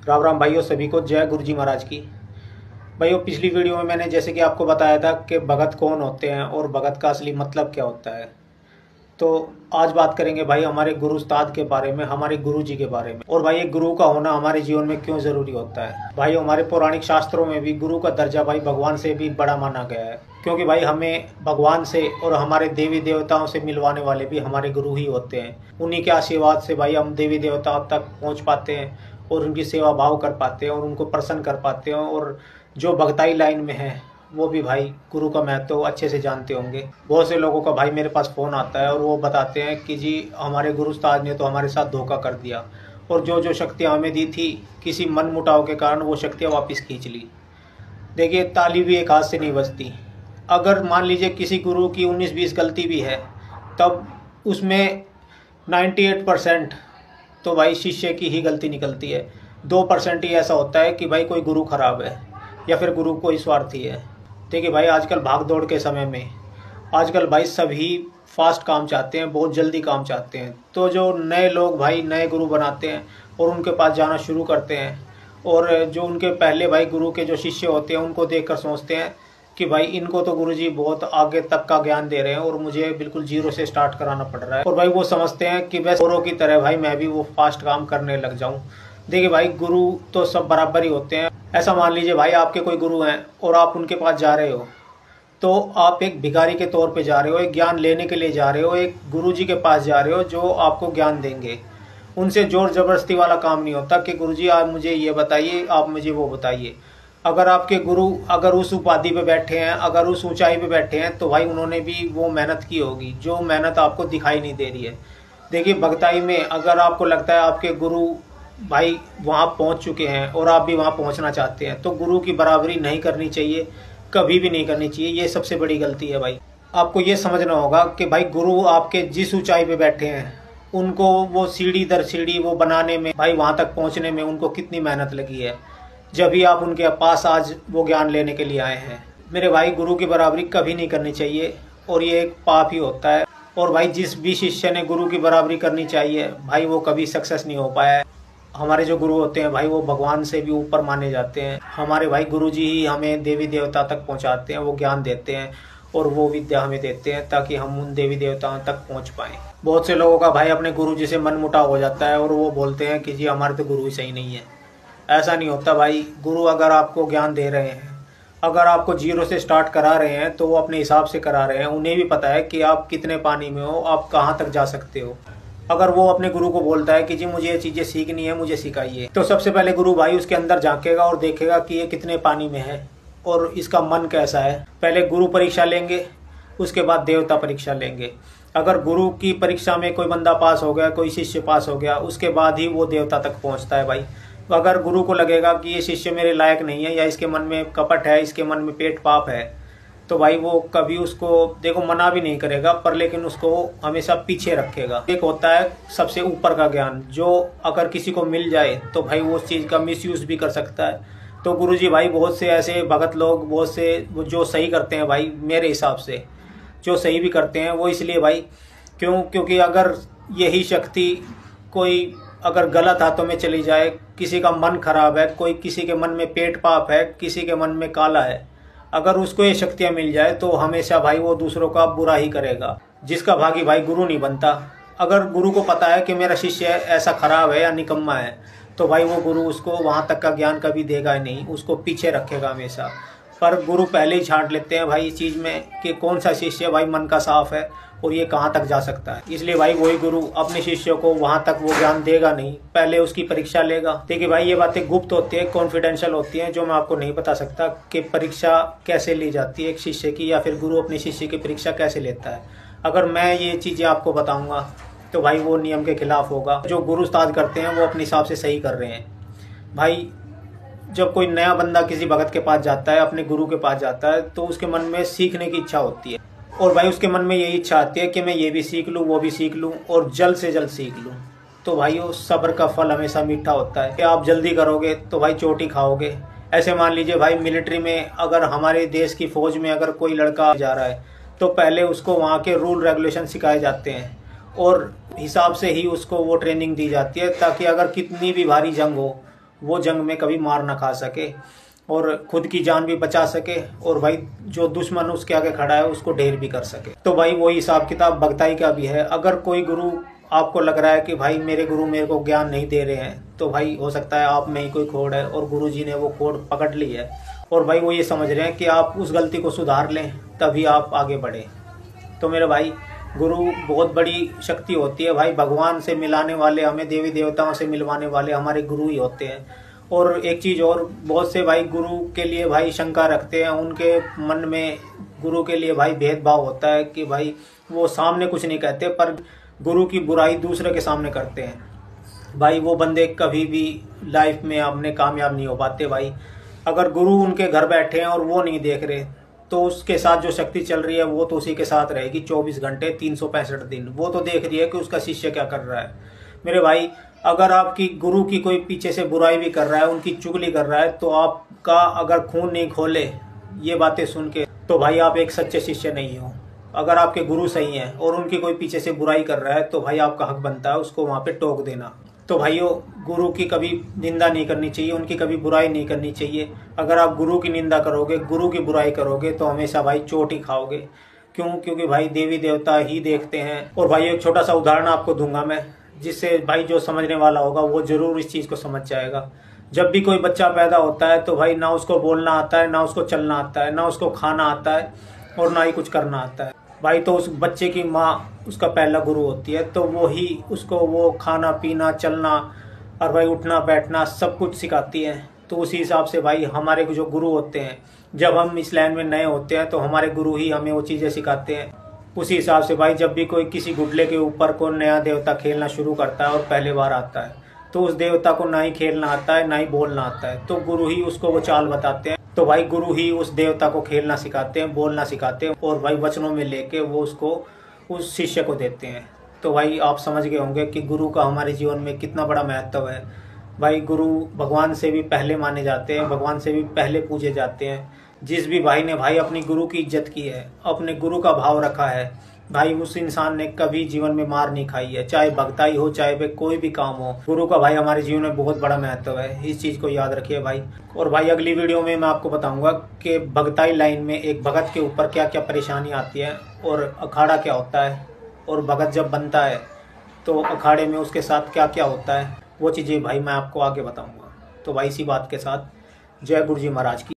राम राम भाइयों, सभी को जय गुरु जी महाराज की। भाइयों, पिछली वीडियो में मैंने जैसे कि आपको बताया था कि भगत कौन होते हैं और भगत का असली मतलब क्या होता है। तो आज बात करेंगे भाई हमारे गुरु उस्ताद के बारे में, हमारे गुरु जी के बारे में, और भाई एक गुरु का होना हमारे जीवन में क्यों जरूरी होता है। भाई हमारे पौराणिक शास्त्रों में भी गुरु का दर्जा भाई भगवान से भी बड़ा माना गया है, क्योंकि भाई हमें भगवान से और हमारे देवी देवताओं से मिलवाने वाले भी हमारे गुरु ही होते हैं। उन्हीं के आशीर्वाद से भाई हम देवी देवताओं तक पहुँच पाते हैं और उनकी सेवा भाव कर पाते हैं और उनको प्रसन्न कर पाते हैं। और जो भगताई लाइन में है वो भी भाई गुरु का महत्व तो अच्छे से जानते होंगे। बहुत से लोगों का भाई मेरे पास फ़ोन आता है और वो बताते हैं कि जी हमारे गुरु उस्ताद ने तो हमारे साथ धोखा कर दिया और जो जो शक्तियाँ हमें दी थी किसी मन मुटाव के कारण वो शक्तियाँ वापस खींच ली। देखिए, ताली भी एक हाथ से नहीं बजती। अगर मान लीजिए किसी गुरु की 19-20 गलती भी है, तब उसमें 98% तो भाई शिष्य की ही गलती निकलती है। 2% ही ऐसा होता है कि भाई कोई गुरु खराब है या फिर गुरु कोई स्वार्थी है। देखिए भाई, आजकल भाग दौड़ के समय में आजकल भाई सभी फास्ट काम चाहते हैं, बहुत जल्दी काम चाहते हैं। तो जो नए लोग भाई नए गुरु बनाते हैं और उनके पास जाना शुरू करते हैं, और जो उनके पहले भाई गुरु के जो शिष्य होते हैं उनको देखकर सोचते हैं कि भाई इनको तो गुरुजी बहुत आगे तक का ज्ञान दे रहे हैं और मुझे बिल्कुल जीरो से स्टार्ट कराना पड़ रहा है। और भाई वो समझते हैं कि बस औरों की तरह भाई मैं भी वो फास्ट काम करने लग जाऊं। देखिए भाई, गुरु तो सब बराबर ही होते हैं। ऐसा मान लीजिए भाई आपके कोई गुरु हैं और आप उनके पास जा रहे हो, तो आप एक भिखारी के तौर पे जा रहे हो, एक ज्ञान लेने के लिए जा रहे हो, एक गुरुजी के पास जा रहे हो जो आपको ज्ञान देंगे। उनसे जोर जबरदस्ती वाला काम नहीं होता कि गुरुजी आप मुझे ये बताइए, आप मुझे वो बताइए। अगर आपके गुरु अगर उस उपाधि पे बैठे हैं, अगर उस ऊंचाई पे बैठे हैं, तो भाई उन्होंने भी वो मेहनत की होगी जो मेहनत आपको दिखाई नहीं दे रही है। देखिए, भगताई में अगर आपको लगता है आपके गुरु भाई वहाँ पहुँच चुके हैं और आप भी वहाँ पहुँचना चाहते हैं, तो गुरु की बराबरी नहीं करनी चाहिए, कभी भी नहीं करनी चाहिए। ये सबसे बड़ी गलती है भाई। आपको ये समझना होगा कि भाई गुरु आपके जिस ऊंचाई पे बैठे हैं उनको वो सीढ़ी दर सीढ़ी वो बनाने में, भाई वहाँ तक पहुँचने में उनको कितनी मेहनत लगी है, जब भी आप उनके पास आज वो ज्ञान लेने के लिए आए हैं। मेरे भाई, गुरु की बराबरी कभी नहीं करनी चाहिए और ये एक पाप ही होता है। और भाई जिस भी शिष्य ने गुरु की बराबरी करनी चाहिए भाई वो कभी सक्सेस नहीं हो पाया है। हमारे जो गुरु होते हैं भाई वो भगवान से भी ऊपर माने जाते हैं। हमारे भाई गुरुजी ही हमें देवी देवता तक पहुंचाते हैं, वो ज्ञान देते हैं और वो विद्या हमें देते हैं ताकि हम उन देवी देवताओं तक पहुंच पाएं। बहुत से लोगों का भाई अपने गुरुजी से मन मुटाव हो जाता है और वो बोलते हैं कि जी हमारे तो गुरु ही सही नहीं है। ऐसा नहीं होता भाई। गुरु अगर आपको ज्ञान दे रहे हैं, अगर आपको जीरो से स्टार्ट करा रहे हैं, तो वो अपने हिसाब से करा रहे हैं। उन्हें भी पता है कि आप कितने पानी में हो, आप कहाँ तक जा सकते हो। अगर वो अपने गुरु को बोलता है कि जी मुझे ये चीज़ें सीखनी है, मुझे सिखाइए, तो सबसे पहले गुरु भाई उसके अंदर झांकेगा और देखेगा कि ये कितने पानी में है और इसका मन कैसा है। पहले गुरु परीक्षा लेंगे, उसके बाद देवता परीक्षा लेंगे। अगर गुरु की परीक्षा में कोई बंदा पास हो गया, कोई शिष्य पास हो गया, उसके बाद ही वो देवता तक पहुंचता है भाई। अगर गुरु को लगेगा कि ये शिष्य मेरे लायक नहीं है या इसके मन में कपट है, इसके मन में पेट पाप है, तो भाई वो कभी उसको देखो मना भी नहीं करेगा, पर लेकिन उसको हमेशा पीछे रखेगा। एक होता है सबसे ऊपर का ज्ञान, जो अगर किसी को मिल जाए तो भाई वो उस चीज़ का मिसयूज भी कर सकता है। तो गुरुजी भाई बहुत से ऐसे भगत लोग, बहुत से जो सही करते हैं भाई, मेरे हिसाब से जो सही भी करते हैं वो इसलिए भाई क्योंकि अगर यही शक्ति कोई अगर गलत हाथों में चली जाए, किसी का मन खराब है, कोई किसी के मन में पेट पाप है, किसी के मन में काला है, अगर उसको ये शक्तियाँ मिल जाए तो हमेशा भाई वो दूसरों का बुरा ही करेगा। जिसका भागी भाई गुरु नहीं बनता। अगर गुरु को पता है कि मेरा शिष्य ऐसा खराब है या निकम्मा है, तो भाई वो गुरु उसको वहाँ तक का ज्ञान कभी देगा ही नहीं, उसको पीछे रखेगा हमेशा। पर गुरु पहले ही छांट लेते हैं भाई इस चीज़ में कि कौन सा शिष्य भाई मन का साफ है और ये कहाँ तक जा सकता है। इसलिए भाई वही गुरु अपने शिष्यों को वहाँ तक वो ज्ञान देगा नहीं, पहले उसकी परीक्षा लेगा। देखिए भाई, ये बातें गुप्त होती है, कॉन्फिडेंशियल होती हैं, जो मैं आपको नहीं बता सकता कि परीक्षा कैसे ली जाती है एक शिष्य की, या फिर गुरु अपने शिष्य की परीक्षा कैसे लेता है। अगर मैं ये चीज़ें आपको बताऊँगा तो भाई वो नियम के खिलाफ होगा। जो गुरु उस्ताद करते हैं वो अपने हिसाब से सही कर रहे हैं भाई। जब कोई नया बंदा किसी भगत के पास जाता है, अपने गुरु के पास जाता है, तो उसके मन में सीखने की इच्छा होती है और भाई उसके मन में यही इच्छा आती है कि मैं ये भी सीख लूँ, वो भी सीख लूँ और जल्द से जल्द सीख लूँ। तो भाई वो सब्र का फल हमेशा मीठा होता है कि आप जल्दी करोगे तो भाई चोटी खाओगे। ऐसे मान लीजिए भाई, मिलिट्री में अगर हमारे देश की फौज में अगर कोई लड़का जा रहा है तो पहले उसको वहाँ के रूल रेगुलेशन सिखाए जाते हैं और हिसाब से ही उसको वो ट्रेनिंग दी जाती है, ताकि अगर कितनी भी भारी जंग हो वो जंग में कभी मार ना खा सके और खुद की जान भी बचा सके, और भाई जो दुश्मन उसके आगे खड़ा है उसको ढेर भी कर सके। तो भाई वही हिसाब किताब भगताई का भी है। अगर कोई गुरु आपको लग रहा है कि भाई मेरे गुरु मेरे को ज्ञान नहीं दे रहे हैं, तो भाई हो सकता है आप में ही कोई खोड़ है और गुरु जी ने वो खोड़ पकड़ ली है, और भाई वो ये समझ रहे हैं कि आप उस गलती को सुधार लें तभी आप आगे बढ़े। तो मेरे भाई, गुरु बहुत बड़ी शक्ति होती है भाई। भगवान से मिलाने वाले, हमें देवी देवताओं से मिलवाने वाले हमारे गुरु ही होते हैं। और एक चीज़ और, बहुत से भाई गुरु के लिए भाई शंका रखते हैं, उनके मन में गुरु के लिए भाई भेदभाव होता है कि भाई वो सामने कुछ नहीं कहते पर गुरु की बुराई दूसरे के सामने करते हैं। भाई वो बंदे कभी भी लाइफ में अपने कामयाब नहीं हो पाते भाई। अगर गुरु उनके घर बैठे हैं और वो नहीं देख रहे, तो उसके साथ जो शक्ति चल रही है वो तो उसी के साथ रहेगी 24 घंटे 365 दिन। वो तो देख रही है कि उसका शिष्य क्या कर रहा है। मेरे भाई, अगर आपकी गुरु की कोई पीछे से बुराई भी कर रहा है, उनकी चुगली कर रहा है, तो आपका अगर खून नहीं खोले ये बातें सुन के, तो भाई आप एक सच्चे शिष्य नहीं हो। अगर आपके गुरु सही हैं और उनकी कोई पीछे से बुराई कर रहा है, तो भाई आपका हक बनता है उसको वहाँ पे टोक देना। तो भाइयों, गुरु की कभी निंदा नहीं करनी चाहिए, उनकी कभी बुराई नहीं करनी चाहिए। अगर आप गुरु की निंदा करोगे, गुरु की बुराई करोगे, तो हमेशा भाई चोट ही खाओगे। क्यों? क्योंकि भाई देवी देवता ही देखते हैं। और भाई एक छोटा सा उदाहरण आपको दूंगा मैं, जिससे भाई जो समझने वाला होगा वो जरूर इस चीज़ को समझ जाएगा। जब भी कोई बच्चा पैदा होता है, तो भाई ना उसको बोलना आता है, ना उसको चलना आता है, ना उसको खाना आता है, और ना ही कुछ करना आता है। भाई तो उस बच्चे की माँ उसका पहला गुरु होती है, तो वो ही उसको वो खाना पीना चलना और भाई उठना बैठना सब कुछ सिखाती है। तो उसी हिसाब से भाई हमारे जो गुरु होते हैं, जब हम इस लाइन में नए होते हैं तो हमारे गुरु ही हमें वो चीज़ें सिखाते हैं। उसी हिसाब से भाई जब भी कोई किसी गुटले के ऊपर को नया देवता खेलना शुरू करता है और पहले बार आता है, तो उस देवता को ना ही खेलना आता है ना ही बोलना आता है, तो गुरु ही उसको वो चाल बताते हैं। तो भाई गुरु ही उस देवता को खेलना सिखाते हैं, बोलना सिखाते हैं, और भाई वचनों में लेके वो उसको उस शिष्य को देते हैं। तो भाई आप समझ गए होंगे कि गुरु का हमारे जीवन में कितना बड़ा महत्व है। भाई गुरु भगवान से भी पहले माने जाते हैं, भगवान से भी पहले पूजे जाते हैं। जिस भी भाई ने भाई अपनी गुरु की इज्जत की है, अपने गुरु का भाव रखा है, भाई उस इंसान ने कभी जीवन में मार नहीं खाई है। चाहे भक्ताई हो, चाहे वे कोई भी काम हो, गुरु का भाई हमारे जीवन में बहुत बड़ा महत्व है। इस चीज को याद रखिए भाई। और भाई अगली वीडियो में मैं आपको बताऊंगा कि भक्ताई लाइन में एक भगत के ऊपर क्या क्या परेशानी आती है, और अखाड़ा क्या होता है, और भगत जब बनता है तो अखाड़े में उसके साथ क्या क्या होता है, वो चीजें भाई मैं आपको आगे बताऊंगा। तो भाई इसी बात के साथ जय गुरु जी महाराज की।